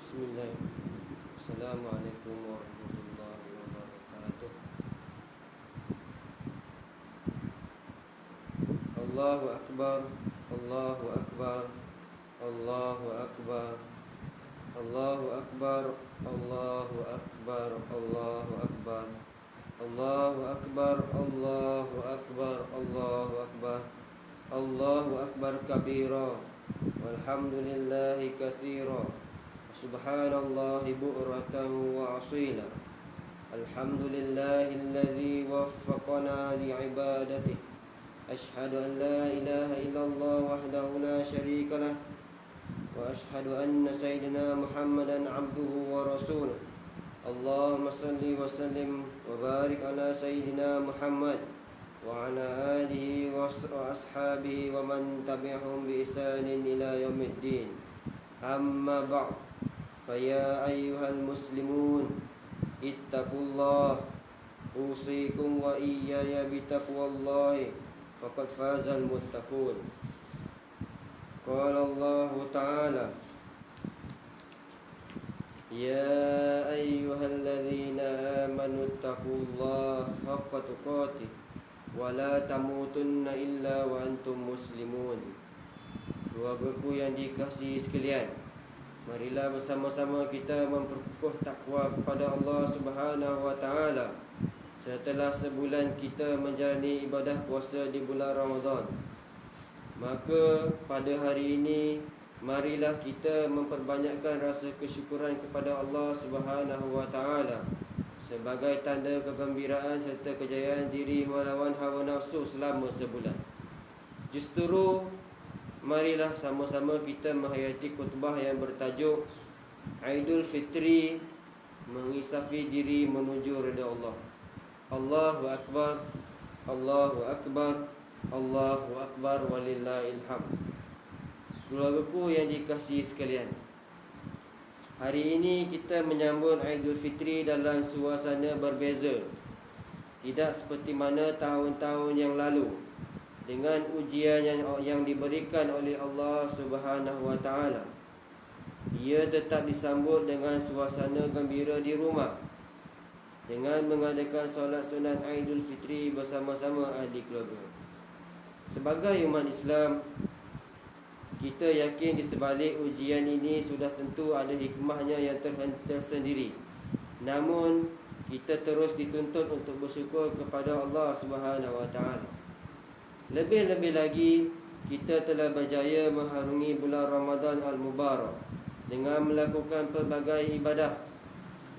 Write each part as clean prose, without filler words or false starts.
Bismillah. Assalamualaikum warahmatullahi wabarakatuh. Allahu Akbar. Allahu Akbar. Allahu Akbar. Allahu Akbar. Allahu Akbar. Allahu Akbar. Allahu Akbar. Allahu Akbar. Allahu Akbar. Allahu Akbar kabira. Walhamdulillahi katsira. Subhanallahi bu'ratan wa asila. Alhamdulillahilladzi waffaqana li'ibadatihi. Ashhadu an la ilaha illallah wahdahu la syarika lah. Wa ashhadu anna sayyidina Muhammadan abduhu wa rasuluh. Allahumma salli wa sallim wa barik ala sayyidina Muhammad wa ala alihi wa ashabihi wa man tabi'ahum bi ihsanin ila yaumiddin. Amma ba'd. Faya ayyuhal muslimun ittaqullah usikum wa iyaya bitaqwallahi faqad fazal muttaqun. Qala Allah Ta'ala ya ayyuhalladzina amanu ittaqullaha haqqa tuqatih wa la tamutunna illa wa antum muslimun. Keluargaku yang dikasihi sekalian, marilah bersama-sama kita memperkukuh takwa kepada Allah Subhanahu wa taala setelah sebulan kita menjalani ibadah puasa di bulan Ramadan. Maka pada hari ini marilah kita memperbanyakkan rasa kesyukuran kepada Allah Subhanahu wa taala sebagai tanda kegembiraan serta kejayaan diri melawan hawa nafsu selama sebulan. Justru marilah sama-sama kita menghayati khutbah yang bertajuk Aidul Fitri, mengisafi diri menuju redha Allah. Allahu Akbar, Allahu Akbar, Allahu Akbar walillahil hamd. Keluargaku yang dikasihi sekalian, hari ini kita menyambut Aidul Fitri dalam suasana berbeza. Tidak seperti mana tahun-tahun yang lalu, dengan ujian yang diberikan oleh Allah Subhanahu wa taala. Ia tetap disambut dengan suasana gembira di rumah, dengan mengadakan solat sunat Aidul Fitri bersama-sama ahli keluarga. Sebagai umat Islam, kita yakin di sebalik ujian ini sudah tentu ada hikmahnya yang tersendiri. Namun kita terus dituntut untuk bersyukur kepada Allah Subhanahu wa taala. Lebih-lebih lagi, kita telah berjaya mengharungi bulan Ramadan Al-Mubarak dengan melakukan pelbagai ibadah,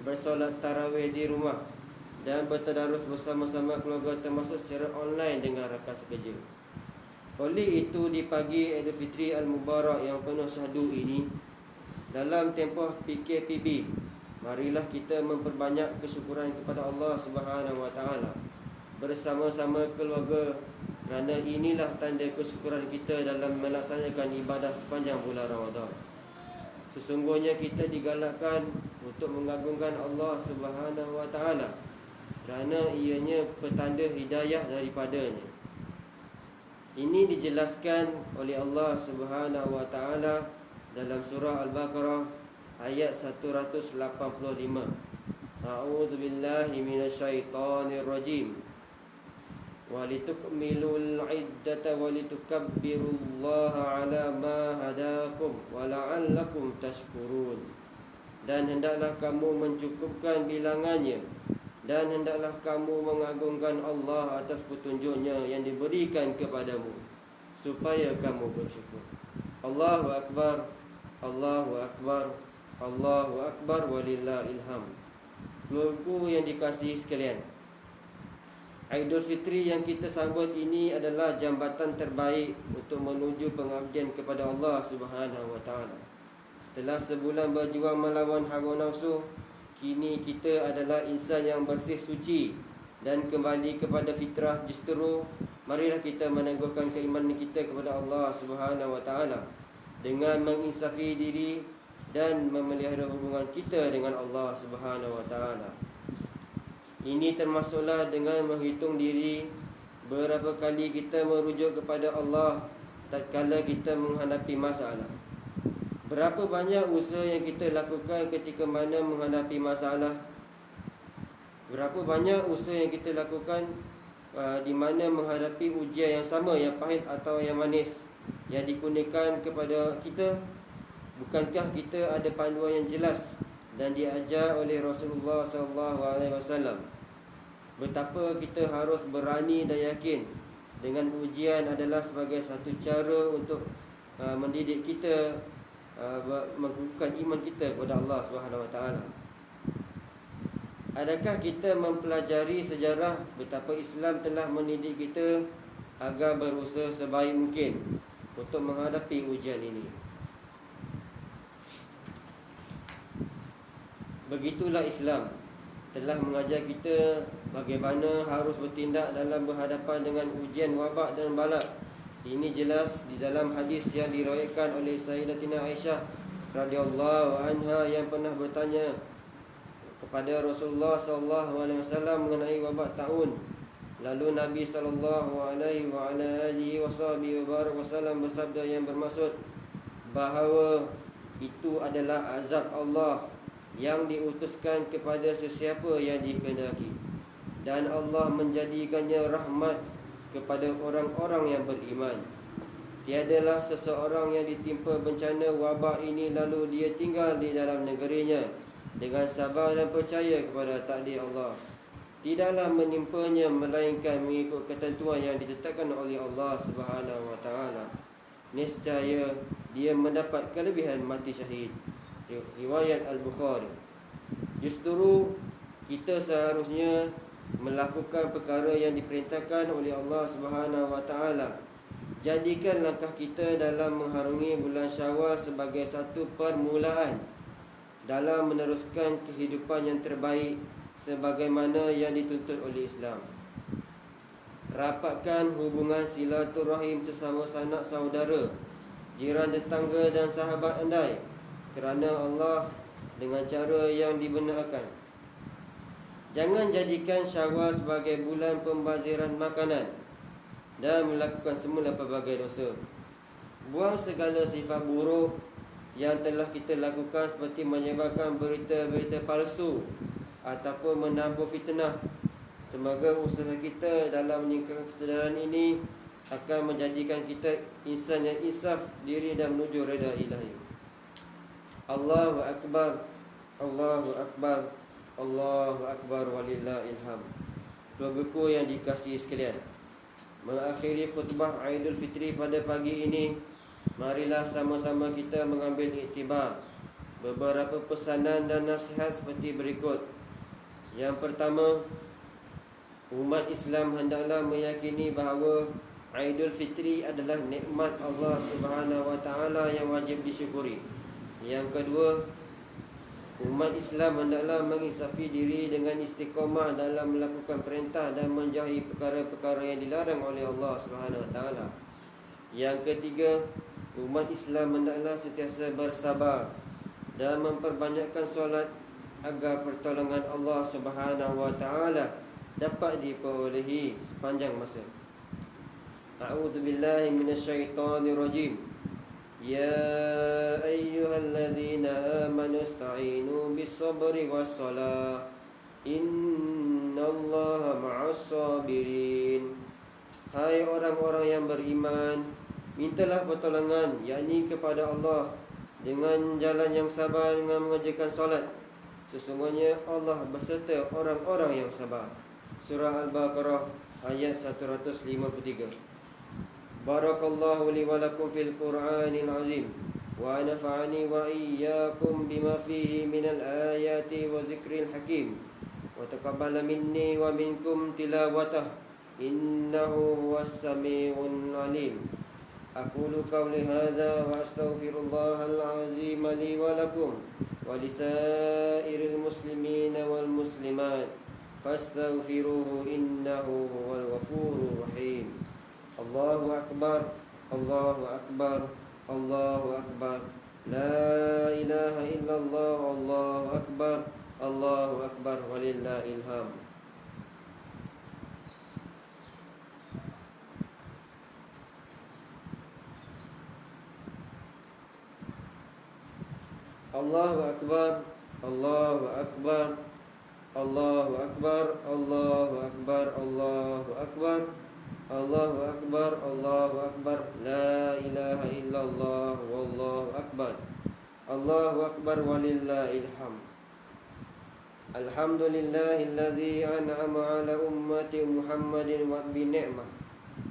bersolat tarawih di rumah dan bertadarus bersama-sama keluarga termasuk secara online dengan rakan sekerja. Oleh itu, di pagi Aidil Fitri Al-Mubarak yang penuh syahdu ini, dalam tempoh PKPB, marilah kita memperbanyak kesyukuran kepada Allah Subhanahu wa taala bersama-sama keluarga, kerana inilah tanda kesyukuran kita dalam melaksanakan ibadah sepanjang bulan Ramadan. Sesungguhnya kita digalakkan untuk mengagungkan Allah Subhanahu wa taala kerana ianya petanda hidayah daripadanya. Ini dijelaskan oleh Allah Subhanahu wa taala dalam surah Al-Baqarah ayat 185. A'udzu billahi minasyaitonir rajim. Walitukmilul iddata walitukabbirullaha ala ma hadakum wala'allakum tashkurun. Dan hendaklah kamu mencukupkan bilangannya, dan hendaklah kamu mengagungkan Allah atas petunjuknya yang diberikan kepadamu, supaya kamu bersyukur. Allahu Akbar, Allahu Akbar, Allahu Akbar walillahil hamd. Keluarga yang dikasihi sekalian, Aidul Fitri yang kita sambut ini adalah jambatan terbaik untuk menuju pengabdian kepada Allah Subhanahu wa taala. Setelah sebulan berjuang melawan hawa nafsu, kini kita adalah insan yang bersih suci dan kembali kepada fitrah. Justru marilah kita meneguhkan keimanan kita kepada Allah Subhanahu wa taala dengan menginsafi diri dan memelihara hubungan kita dengan Allah Subhanahu wa taala. Ini termasuklah dengan menghitung diri berapa kali kita merujuk kepada Allah tatkala kita menghadapi masalah. Berapa banyak usaha yang kita lakukan ketika mana menghadapi masalah? Berapa banyak usaha yang kita lakukan di mana menghadapi ujian yang sama, yang pahit atau yang manis, yang dikurniakan kepada kita? Bukankah kita ada panduan yang jelas dan diajar oleh Rasulullah SAW betapa kita harus berani dan yakin dengan ujian adalah sebagai satu cara untuk mendidik kita, mengukuhkan iman kita kepada Allah Subhanahu Wa Taala. Adakah kita mempelajari sejarah betapa Islam telah mendidik kita agar berusaha sebaik mungkin untuk menghadapi ujian ini? Begitulah Islam telah mengajar kita bagaimana harus bertindak dalam berhadapan dengan ujian, wabak dan bala. Ini jelas di dalam hadis yang diriwayatkan oleh Sayyidatina Aisyah radhiyallahu anha yang pernah bertanya kepada Rasulullah SAW mengenai wabak taun. Lalu Nabi SAW bersabda yang bermaksud bahawa itu adalah azab Allah yang diutuskan kepada sesiapa yang dikehendaki, dan Allah menjadikannya rahmat kepada orang-orang yang beriman. Tiadalah seseorang yang ditimpa bencana wabak ini lalu dia tinggal di dalam negerinya dengan sabar dan percaya kepada takdir Allah. Tidaklah menimpanya melainkan mengikut ketentuan yang ditetapkan oleh Allah Subhanahu Wa Taala. Nescaya dia mendapat kelebihan mati syahid. Riwayat Al-Bukhari. Justru kita seharusnya melakukan perkara yang diperintahkan oleh Allah Subhanahu Wa Taala. Jadikan langkah kita dalam mengharungi bulan Syawal sebagai satu permulaan dalam meneruskan kehidupan yang terbaik sebagaimana yang dituntut oleh Islam. Rapatkan hubungan silaturahim sesama sanak saudara, jiran tetangga dan sahabat andai kerana Allah dengan cara yang dibenarkan. Jangan jadikan Syawal sebagai bulan pembaziran makanan dan melakukan semula pelbagai dosa. Buang segala sifat buruk yang telah kita lakukan seperti menyebarkan berita-berita palsu ataupun menabur fitnah. Semoga usaha kita dalam meningkatkan kesedaran ini akan menjadikan kita insan yang insaf diri dan menuju redha ilahi. Allahu Akbar, Allahu Akbar, Allahu Akbar walillahil hamd. Keluargaku yang dikasihi sekalian, mengakhiri khutbah Aidil Fitri pada pagi ini, marilah sama-sama kita mengambil iktibar beberapa pesanan dan nasihat seperti berikut. Yang pertama, umat Islam hendaklah meyakini bahawa Aidil Fitri adalah nikmat Allah Subhanahu Wa Taala yang wajib disyukuri. Yang kedua, umat Islam hendaklah menginsafi diri dengan istiqamah dalam melakukan perintah dan menjauhi perkara-perkara yang dilarang oleh Allah Subhanahu Wa Taala. Yang ketiga, umat Islam hendaklah sentiasa bersabar dan memperbanyakkan solat agar pertolongan Allah Subhanahu Wa Taala dapat diperolehi sepanjang masa. A'udzubillahi minasyaitonirrajim. Ya ayyuhalladzina amanu ista'inu bis-sabri was-salah. Innallaha ma'as-sabirin. Hai orang-orang yang beriman, mintalah pertolongan, yakni kepada Allah, dengan jalan yang sabar dengan mengerjakan solat. Sesungguhnya Allah berserta orang-orang yang sabar. Surah Al-Baqarah ayat 153. Barakallahu li wa lakum fil Qur'anil azim wa nafa'ani wa iyyakum bima fihi minal ayati wa zikril hakim wa taqabbala minni wa minkum tilawatah innahu huwas sami'un alim. Aqulu qawli hadza wa astaghfirullahal azim li wa lakum wa lisairil muslimina wal muslimat fastaghfiruhu innahu huwal ghafurur rahim. Allahu Akbar, Allahu Akbar, Allahu Akbar. La ilaha illallah, Allahu Akbar, Allahu Akbar walillahil hamd. Allahu akbar, Allahu akbar, Allahu akbar, Allahu akbar, Allahu akbar, Allahu akbar, Allahu akbar, la ilaha illallah, wallahu akbar, Allahu akbar walillahil hamd. Alhamdulillahilladzi an'ama ala ummati Muhammadin wa bi ni'mah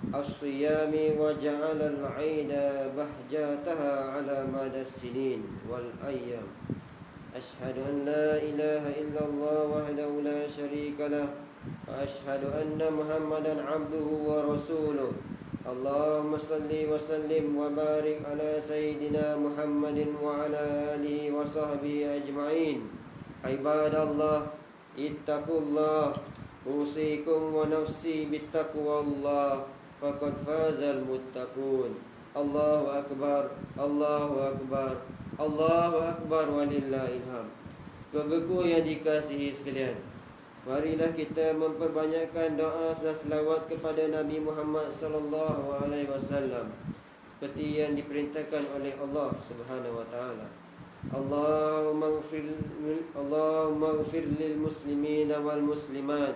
as-siyami wa ja'ala al-'ida bahjataha ala madas sinin wal ayyam. Ashhadu an la ilaha illallah wahdahu la syarika lah wa ashhadu anna Muhammadan 'abduhu wa rasuluh. Allahumma salli wa sallim wa barik ala sayyidina Muhammadin wa ala alihi wa sahbihi ajma'in. Ibadallah, ittaqullah, usikum wa nafsi bittaqwallah, faqad fazal muttaqun. Allahu akbar, Allahu akbar, Allahu akbar walillahil hamd. Bapak-ibu yang dikasihi sekalian, marilah kita memperbanyakkan doa dan selawat kepada Nabi Muhammad sallallahu alaihi wasallam seperti yang diperintahkan oleh Allah Subhanahu wa taala. Allahumma ighfir lil muslimina wal muslimat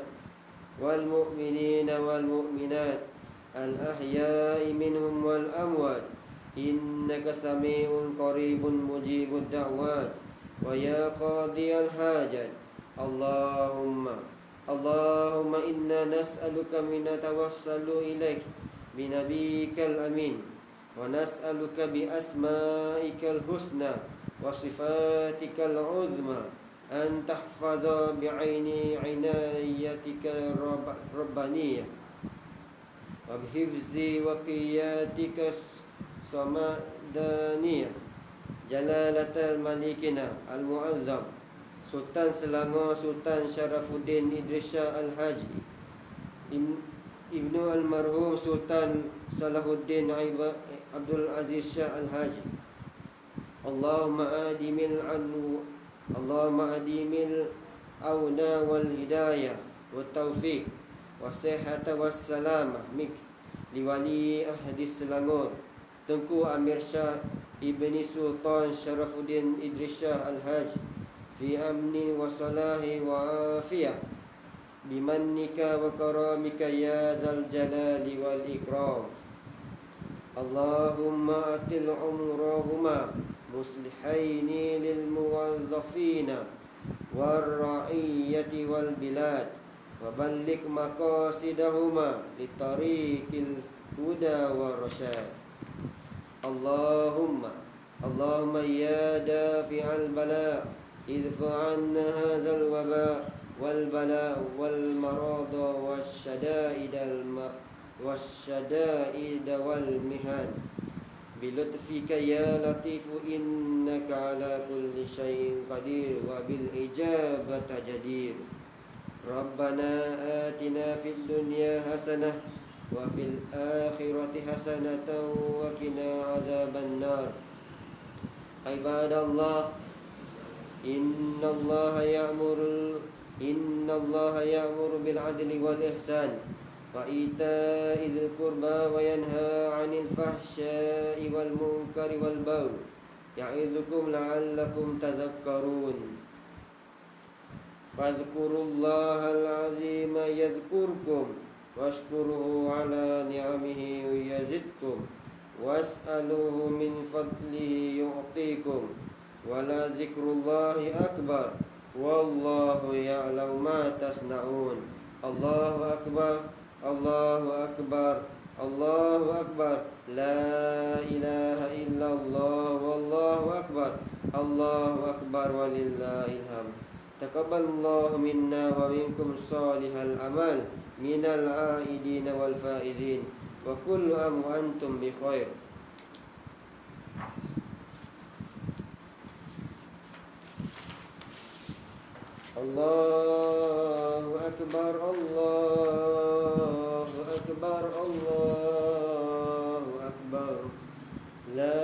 wal mu'minina wal mu'minat al ahya'i minhum wal amwat innaka sami'un qaribun mujibud da'wat wa ya qadiyal hajat. Allahumma inna nas'aluka min tawassalu ilaik bi nabiyyikal amin wa nas'aluka bi asma'ikal husna wa sifatikal uzma an tahfadha bi'aini inayatika rabbaniyah wa bihifzi wa qiyatika samadaniyah jalalatal malikina al-mu'azzam Sultan Selangor Sultan Syarafuddin Idris Shah Al-Haji Ibnu Almarhum Sultan Salahuddin Abdul Aziz Shah Al-Haji. Allahumma adimil auna wal hidayah wa taufiq wa sihhata was salamah mik liwali ahdi Selangor Tengku Amir Shah Ibni Sultan Syarafuddin Idris Shah Al-Haji fi amni wa salahi wa afiyah bimannika wa karamika ya dzal jalali wal ikram. Allahumma atil umrahuma muslihaini lil muwazzafina war ra'iyyati wal bilad wa balligh maqasidahuma li tariqil huda war rasyad. Allahumma ya dafi'al bala idfa' 'anna hadzal waba wal bala wal marada wasyada'id wal mihan bilutfika ya latifu innaka ala kulli syai'in qadir wa bil ijabati jadir. Rabbana atina fid dunya hasanah wa fil akhirati hasanatan wa qina adzaban nar. Ibadallah, innallaha ya'muru bil adli wal ihsan wa ita'il qurba wa yanha 'anil fahsya'i wal munkari wal baghi ya'idzukum la'allakum tadhakkarun. Fadhkurullahal 'azima yadhkurkum washkuruhu 'ala ni'amihi yazidkum was'aluhu min fadlihi yu'tikum wa la dzikrullahi akbar wallahu ya'lamu ma tasna'un. Allahu akbar, Allahu akbar, Allahu akbar, la ilaha illallah, wallahu akbar, Allahu akbar walillahil hamd. Taqabbalallahu minna wa minkum salihal amal minal aidin wal faizin wa kullu am wa antum bi khair. Allahu akbar, Allahu akbar, Allahu akbar, la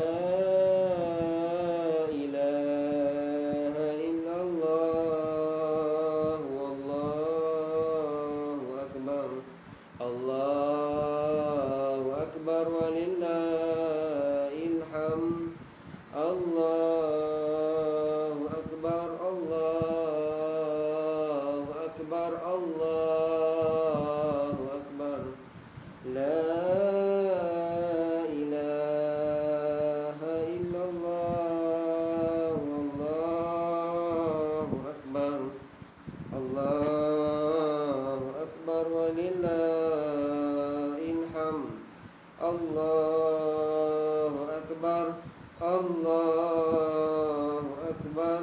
ilaha illallah, wallahu akbar, Allahu akbar walillahil hamd. Allahu أكبر الله أكبر لا إله إلا الله الله أكبر الله أكبر ولله الحمد الله أكبر الله أكبر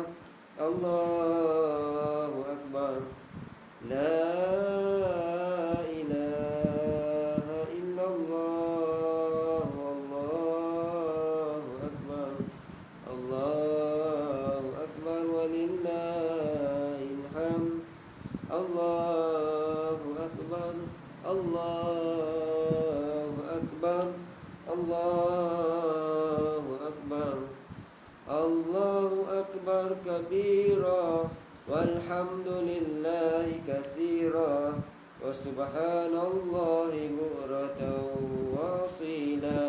الله أكبر لا إله إلا الله الله أكبر الله أكبر ولله الحمد الله أكبر الله أكبر الله أكبر الله أكبر كبيرا والحمد لله كثيرا وسبحان الله بكرة وأصيلا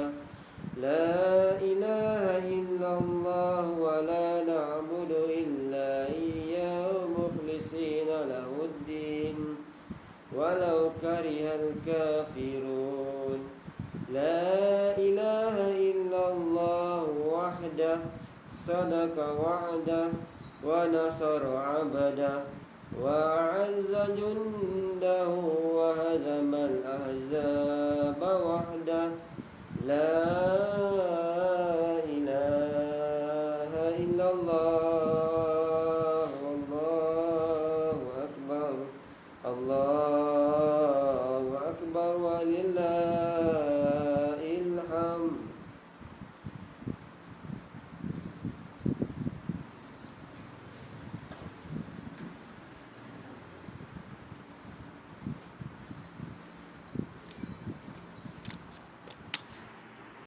لا إله إلا الله ولا نعبد إلا إياه مخلصين له الدين ولو كره الكافرون لا إله إلا الله وحده صدق وعده ونصر عبده وأعز جنده وهزم الأحزاب وحده لا إله إلا الله والله أكبر الله